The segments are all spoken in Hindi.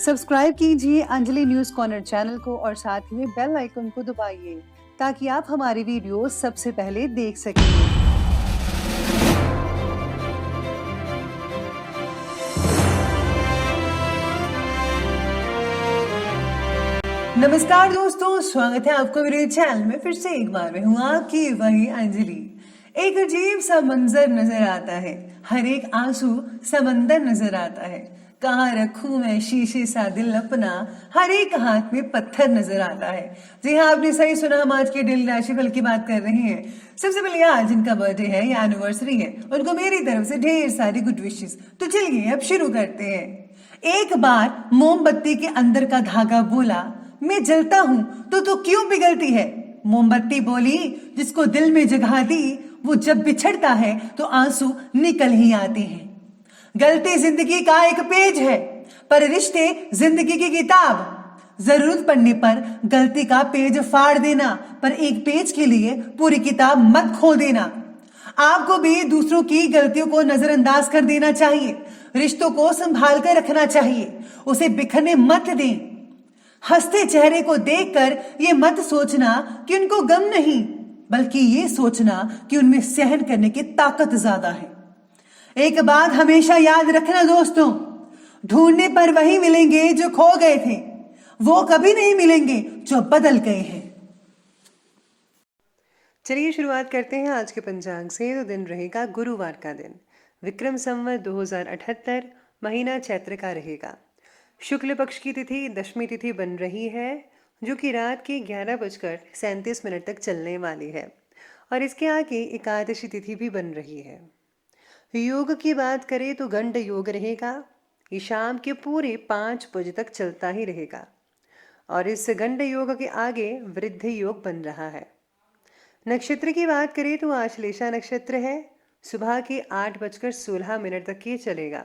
सब्सक्राइब कीजिए अंजलि न्यूज कॉर्नर चैनल को और साथ ही में बेल आइकन को दबाइए ताकि आप हमारी वीडियो सबसे पहले देख सकें। नमस्कार दोस्तों, स्वागत है आपको मेरे चैनल में। फिर से एक बार मैं हूँ आपकी वही अंजलि। एक अजीब सा मंजर नजर आता है, हर एक आंसू समंदर नजर आता है। कहाँ रखूं मैं शीशे सा दिल अपना, हर एक हाथ में पत्थर नजर आता है। जी हाँ, आपने सही सुना, हम आज के डेली राशिफल की बात कर रहे हैं। सबसे पहले आज जिनका बर्थडे है या एनिवर्सरी है, उनको मेरी तरफ से ढेर सारी गुड विशेस। तो चलिए अब शुरू करते हैं। एक बार मोमबत्ती के अंदर का धागा बोला, मैं जलता हूं तो क्यों पिघलती है। मोमबत्ती बोली, जिसको दिल में जगह दी वो जब बिछड़ता है तो आंसू निकल ही आते हैं। गलती जिंदगी का एक पेज है, पर रिश्ते जिंदगी की किताब। जरूरत पड़ने पर गलती का पेज फाड़ देना, पर एक पेज के लिए पूरी किताब मत खोल देना। आपको भी दूसरों की गलतियों को नजरअंदाज कर देना चाहिए। रिश्तों को संभाल कर रखना चाहिए, उसे बिखरने मत दें। हंसते चेहरे को देखकर ये मत सोचना कि उनको गम नहीं, बल्कि ये सोचना कि उनमें सहन करने की ताकत ज्यादा है। एक बात हमेशा याद रखना दोस्तों, ढूंढने पर वही मिलेंगे जो खो गए थे, वो कभी नहीं मिलेंगे जो बदल गए हैं। चलिए शुरुआत करते हैं आज के पंचांग से। तो दिन रहेगा गुरुवार का दिन, विक्रम संवत 2078, महीना चैत्र का रहेगा। शुक्ल पक्ष की तिथि दशमी तिथि बन रही है, जो कि रात के 11:37 तक चलने वाली है, और इसके आगे एकादशी तिथि भी बन रही है। योग की बात करें तो गंड योग रहेगा, ये शाम के पूरे 5 बजे तक चलता ही रहेगा, और इस गंड योग के आगे वृद्ध योग बन रहा है। नक्षत्र की बात करें तो आश्लेषा नक्षत्र है, सुबह के 8:16 तक ये चलेगा,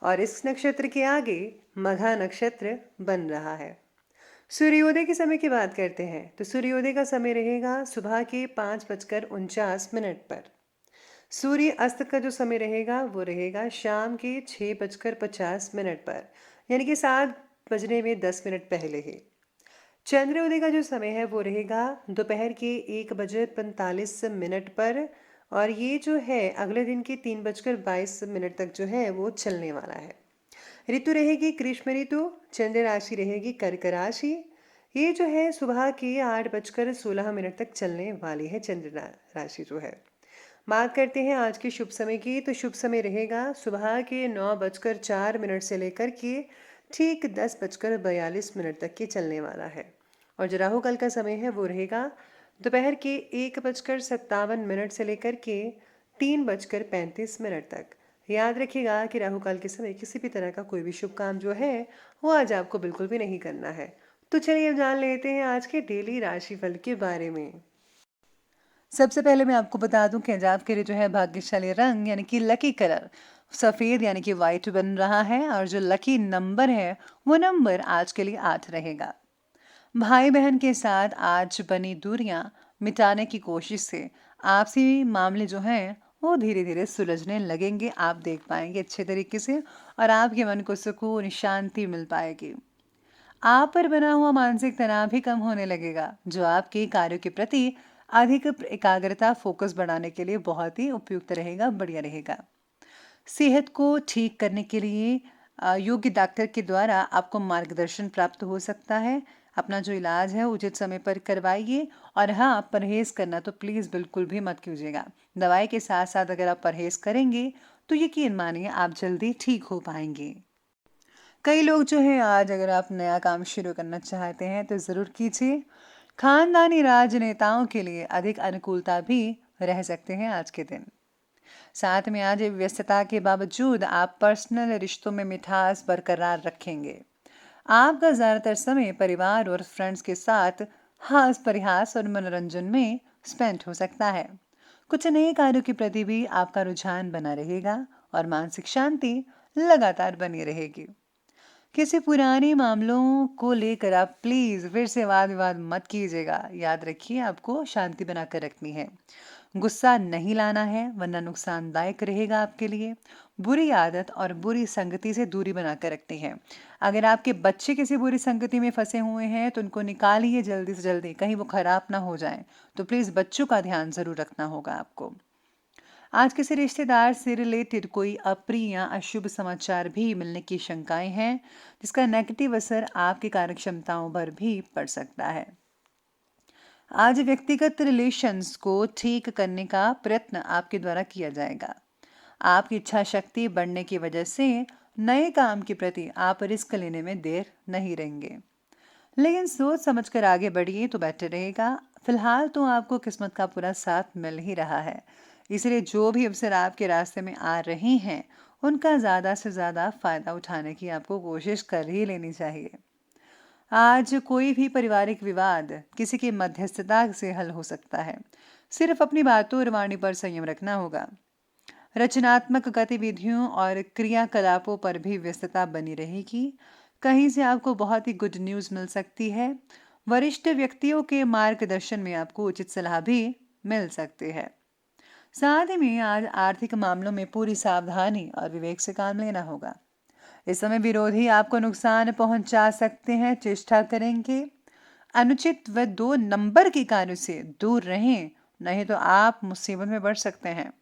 और इस नक्षत्र के आगे मघा नक्षत्र बन रहा है। सूर्योदय के समय की बात करते हैं तो सूर्योदय का समय रहेगा सुबह के 5:49 पर। सूर्य अस्त का जो समय रहेगा वो रहेगा शाम के 6:50 पर, यानी कि 7:10 पहले ही। चंद्रोदय का जो समय है वो रहेगा दोपहर के 1:45 पर, और ये जो है अगले दिन के 3:22 तक जो है वो चलने वाला है। ऋतु रहेगी ग्रीष्म ऋतु, चंद्र राशि रहेगी कर्क राशि। ये जो है सुबह के 8:16 तक चलने वाली है चंद्र राशि जो है। बात करते हैं आज के शुभ समय की, तो शुभ समय रहेगा सुबह के 9:04 से लेकर के ठीक 10:42 तक के चलने वाला है, और जो राहु काल का समय है वो रहेगा दोपहर के 1:57 से लेकर के 3:35 तक। याद रखिएगा कि राहु काल के समय किसी भी तरह का कोई भी शुभ काम जो है वो आज आपको बिल्कुल भी नहीं करना है। तो चलिए अब जान लेते हैं आज के डेली राशिफल के बारे में। सबसे पहले मैं आपको बता दूं कि आज आपके लिए जो है भाग्यशाली रंग यानी कि लकी कलर सफ़ेद यानी कि वाइट बन रहा है, और जो लकी नंबर है वो नंबर आज के लिए 8 रहेगा। भाई बहन के साथ आज बनी दूरियां मिटाने की कोशिश से आपसी मामले जो हैं वो धीरे धीरे सुलझने लगेंगे। आप देख पाएंगे अच्छे तरीके से, और आपके मन को सुकून शांति मिल पाएगी। आप पर बना हुआ मानसिक तनाव भी कम होने लगेगा, जो आपके कार्यों के प्रति अधिक एकाग्रता फोकस बढ़ाने के लिए बहुत ही उपयुक्त रहेगा, बढ़िया रहेगा। सेहत को ठीक करने के लिए योग्य डॉक्टर के द्वारा आपको मार्गदर्शन प्राप्त हो सकता है। अपना जो इलाज है उचित समय पर करवाइए, और हाँ, परहेज करना तो प्लीज़ बिल्कुल भी मत कीजिएगा। दवाई के साथ साथ अगर आप परहेज करेंगे तो यकीन मानिए आप जल्दी ठीक हो पाएंगे। कई लोग जो है आज अगर आप नया काम शुरू करना चाहते हैं तो ज़रूर कीजिए। खानदानी राजनेताओं के लिए अधिक अनुकूलता भी रह सकते हैं आज के दिन। साथ में आज व्यस्तता के बावजूद आप पर्सनल रिश्तों में मिठास बरकरार रखेंगे। आपका ज़्यादातर समय परिवार और फ्रेंड्स के साथ हास परिहास और मनोरंजन में स्पेंड हो सकता है। कुछ नए कार्यों के प्रति भी आपका रुझान बना रहेगा, और मानसिक शांति लगातार बनी रहेगी। किसी पुराने मामलों को लेकर आप प्लीज़ फिर से वाद विवाद मत कीजिएगा। याद रखिए आपको शांति बनाकर रखनी है। गुस्सा नहीं लाना है वरना नुकसानदायक रहेगा आपके लिए। बुरी आदत और बुरी संगति से दूरी बनाकर रखनी है। अगर आपके बच्चे किसी बुरी संगति में फंसे हुए हैं तो उनको निकालिए जल्दी से जल्दी, कहीं वो खराब ना हो जाए। तो प्लीज़ बच्चों का ध्यान ज़रूर रखना होगा आपको। आज किसी रिश्तेदार से रिलेटेड कोई अप्रिय या अशुभ समाचार भी मिलने की शंकाएं हैं, जिसका नेगेटिव असर आपकी कार्यक्षमताओं पर भी पड़ सकता है। आज व्यक्तिगत रिलेशंस को ठीक करने का प्रयत्न आपके द्वारा किया जाएगा। आपकी इच्छा शक्ति बढ़ने की वजह से नए काम के प्रति आप रिस्क लेने में देर नहीं रहेंगे, लेकिन सोच समझकर आगे बढ़िए तो बेटर रहेगा। फिलहाल तो आपको किस्मत का पूरा साथ मिल ही रहा है, इसलिए जो भी अवसर आपके रास्ते में आ रहे हैं उनका ज़्यादा से ज़्यादा फ़ायदा उठाने की आपको कोशिश कर ही लेनी चाहिए। आज कोई भी पारिवारिक विवाद किसी की मध्यस्थता से हल हो सकता है। सिर्फ अपनी बातों और वाणी पर संयम रखना होगा। रचनात्मक गतिविधियों और क्रियाकलापों पर भी व्यस्तता बनी रहेगी। कहीं से आपको बहुत ही गुड न्यूज़ मिल सकती है। वरिष्ठ व्यक्तियों के मार्गदर्शन में आपको उचित सलाह भी मिल सकती है। साथ ही में आज आर्थिक मामलों में पूरी सावधानी और विवेक से काम लेना होगा। इस समय विरोधी आपको नुकसान पहुंचा सकते हैं, चेष्टा करेंगे अनुचित व 2 नंबर के कार्यों से दूर रहें, नहीं तो आप मुसीबत में पड़ सकते हैं।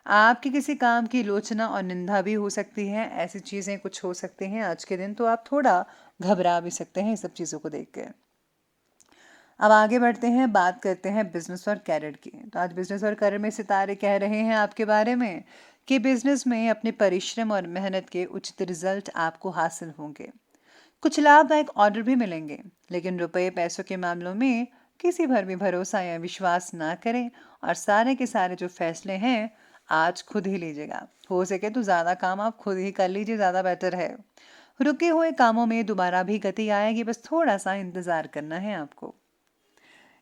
आपके किसी काम की लोचना और निंदा भी हो सकती है। ऐसी चीजें कुछ हो सकती हैं आज के दिन, तो आप थोड़ा घबरा भी सकते हैं इस सब चीजों को देख के। अब आगे बढ़ते हैं, बात करते हैं बिजनेस और कैरियर की। तो आज बिजनेस और कैरियर में सितारे कह रहे हैं आपके बारे में कि बिजनेस में अपने परिश्रम और मेहनत के उचित रिजल्ट आपको हासिल होंगे। कुछ लाभदायक ऑर्डर भी मिलेंगे, लेकिन रुपए पैसों के मामलों में किसी पर भी भरोसा या विश्वास ना करें और सारे के सारे जो फैसले हैं आज खुद ही लीजिएगा। हो सके तो ज़्यादा काम आप खुद ही कर लीजिए, ज़्यादा बेटर है। रुके हुए कामों में दोबारा भी गति आएगी, बस थोड़ा सा इंतज़ार करना है आपको।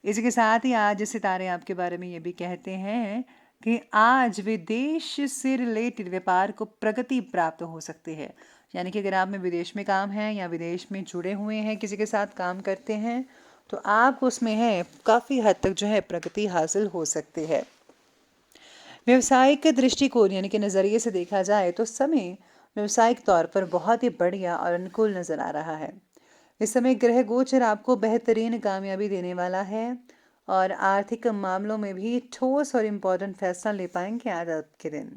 इसी के साथ ही आज सितारे आपके बारे में ये भी कहते हैं कि आज विदेश से रिलेटेड व्यापार को प्रगति प्राप्त हो सकती है। यानी कि अगर आप में विदेश में काम है या विदेश में जुड़े हुए हैं, किसी के साथ काम करते हैं, तो आप उसमें है काफ़ी हद तक जो है प्रगति हासिल हो सकती है। व्यावसायिक दृष्टिकोण यानी कि नज़रिए से देखा जाए तो समय व्यावसायिक तौर पर बहुत ही बढ़िया और अनुकूल नज़र आ रहा है। इस समय ग्रह गोचर आपको बेहतरीन कामयाबी देने वाला है और आर्थिक मामलों में भी ठोस और इम्पोर्टेंट फैसला ले पाएंगे आज आपके दिन।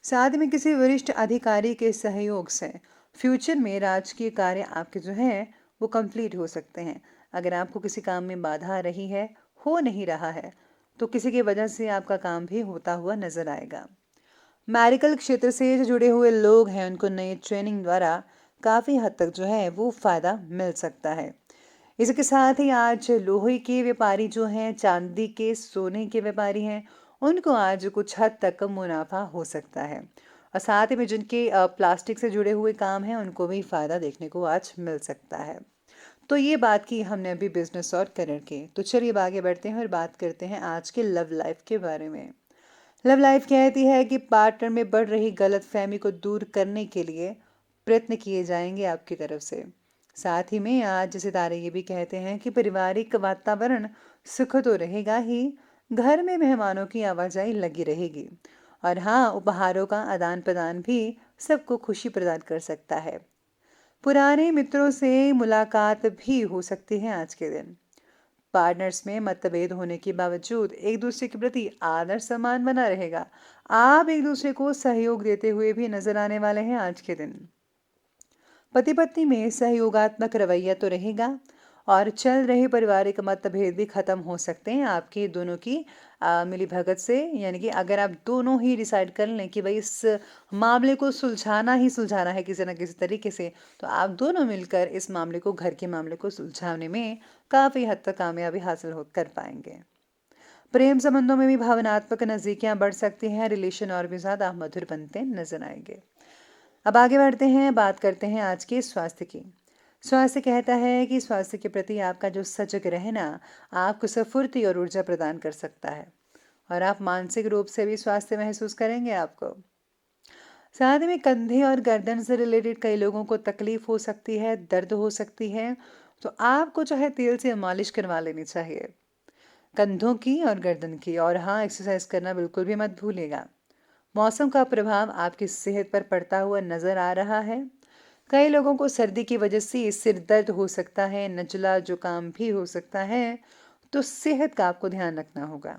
साथ में किसी वरिष्ठ अधिकारी के सहयोग से फ्यूचर में राजकीय कार्य आपके जो हैं वो कंप्लीट हो सकते हैं। अगर आपको किसी काम में बाधा आ रही है, हो नहीं रहा है, तो किसी की वजह से आपका काम भी होता हुआ नजर आएगा। मेडिकल क्षेत्र से जो जुड़े हुए लोग हैं उनको नई ट्रेनिंग द्वारा काफ़ी हद तक जो है वो फ़ायदा मिल सकता है। इसके साथ ही आज लोहे के व्यापारी जो हैं, चांदी के सोने के व्यापारी हैं, उनको आज कुछ हद तक मुनाफा हो सकता है। और साथ ही में जिनके प्लास्टिक से जुड़े हुए काम हैं उनको भी फ़ायदा देखने को आज मिल सकता है। तो ये बात की हमने अभी बिजनेस और करियर की। तो चलिए अब आगे बढ़ते हैं और बात करते हैं आज के लव लाइफ के बारे में। लव लाइफ कहती है कि पार्टनर में बढ़ रही गलतफहमी को दूर करने के लिए प्रयत्न किए जाएंगे आपकी तरफ से। साथ ही में आज सितारे ये भी कहते हैं कि पारिवारिक वातावरण सुख तो रहेगा ही, घर में मेहमानों की आवाजाही लगी रहेगी और हाँ, उपहारों का आदान प्रदान भी सबको खुशी प्रदान कर सकता है। पुराने मित्रों से मुलाकात भी हो सकती है आज के दिन। पार्टनर्स में मतभेद होने के बावजूद एक दूसरे के प्रति आदर सम्मान बना रहेगा। आप एक दूसरे को सहयोग देते हुए भी नजर आने वाले हैं आज के दिन। पति पत्नी में सहयोगात्मक रवैया तो रहेगा और चल रहे पारिवारिक मतभेद भी खत्म हो सकते हैं आपके दोनों की मिली भगत से। यानी कि अगर आप दोनों ही डिसाइड कर लें कि भाई इस मामले को सुलझाना ही सुलझाना है किसी ना किसी तरीके से, तो आप दोनों मिलकर इस मामले को, घर के मामले को सुलझाने में काफ़ी हद तक कामयाबी हासिल कर पाएंगे। प्रेम संबंधों में भी भावनात्मक नज़दीकियां बढ़ सकती हैं, रिलेशन और भी ज़्यादा मधुर बनते नजर आएंगे। अब आगे बढ़ते हैं, बात करते हैं आज के स्वास्थ्य की। स्वास्थ्य कहता है कि स्वास्थ्य के प्रति आपका जो सजग रहना आपको स्फूर्ति और ऊर्जा प्रदान कर सकता है और आप मानसिक रूप से भी स्वास्थ्य महसूस करेंगे आपको। साथ में कंधे और गर्दन से रिलेटेड कई लोगों को तकलीफ हो सकती है, दर्द हो सकती है, तो आपको जो है तेल से मालिश करवा लेनी चाहिए। कंधों की और गर्दन की। और हाँ, एक्सरसाइज करना बिल्कुल भी मत भूलिएगा। मौसम का प्रभाव आपकी सेहत पर पड़ता हुआ नजर आ रहा है। कई लोगों को सर्दी की वजह से सिर दर्द हो सकता है, नचला जुकाम भी हो सकता है, तो सेहत का आपको ध्यान रखना होगा।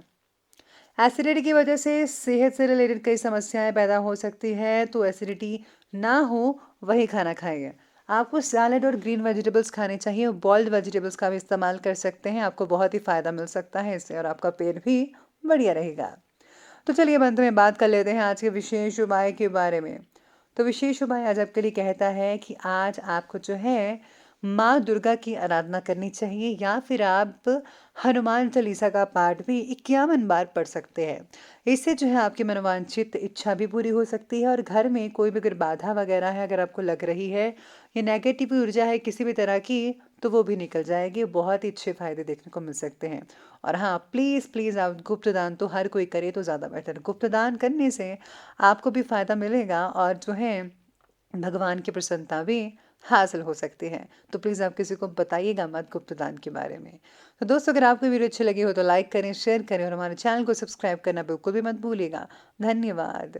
एसिडिटी की वजह से सेहत से रिलेटेड कई समस्याएं पैदा हो सकती है, तो एसिडिटी ना हो वही खाना खाइए। आपको सैलेड और ग्रीन वेजिटेबल्स खाने चाहिए, बॉइल्ड वेजिटेबल्स का भी इस्तेमाल कर सकते हैं, आपको बहुत ही फ़ायदा मिल सकता है इससे और आपका पेट भी बढ़िया रहेगा। तो चलिए अंत में बात कर लेते हैं आज के विशेष उपाय के बारे में। तो विशेष उपाय आज आपके लिए कहता है कि आज आपको जो है माँ दुर्गा की आराधना करनी चाहिए, या फिर आप हनुमान चालीसा का पाठ भी 51 बार पढ़ सकते हैं। इससे जो है आपकी मनोवांछित इच्छा भी पूरी हो सकती है, और घर में कोई भी अगर बाधा वगैरह है, अगर आपको लग रही है या नेगेटिव ऊर्जा है किसी भी तरह की, तो वो भी निकल जाएगी। बहुत ही अच्छे फायदे देखने को मिल सकते हैं। और हाँ, प्लीज़ प्लीज़ आप गुप्त दान तो हर कोई करे तो ज़्यादा बेटर। गुप्त दान करने से आपको भी फ़ायदा मिलेगा, और जो है भगवान की प्रसन्नता भी हासिल हो सकती है। तो प्लीज़ आप किसी को बताइएगा मत गुप्त दान के बारे में। तो दोस्तों, अगर आपको वीडियो अच्छी लगी हो तो लाइक करें, शेयर करें, और हमारे चैनल को सब्सक्राइब करना बिल्कुल भी मत भूलिएगा। धन्यवाद।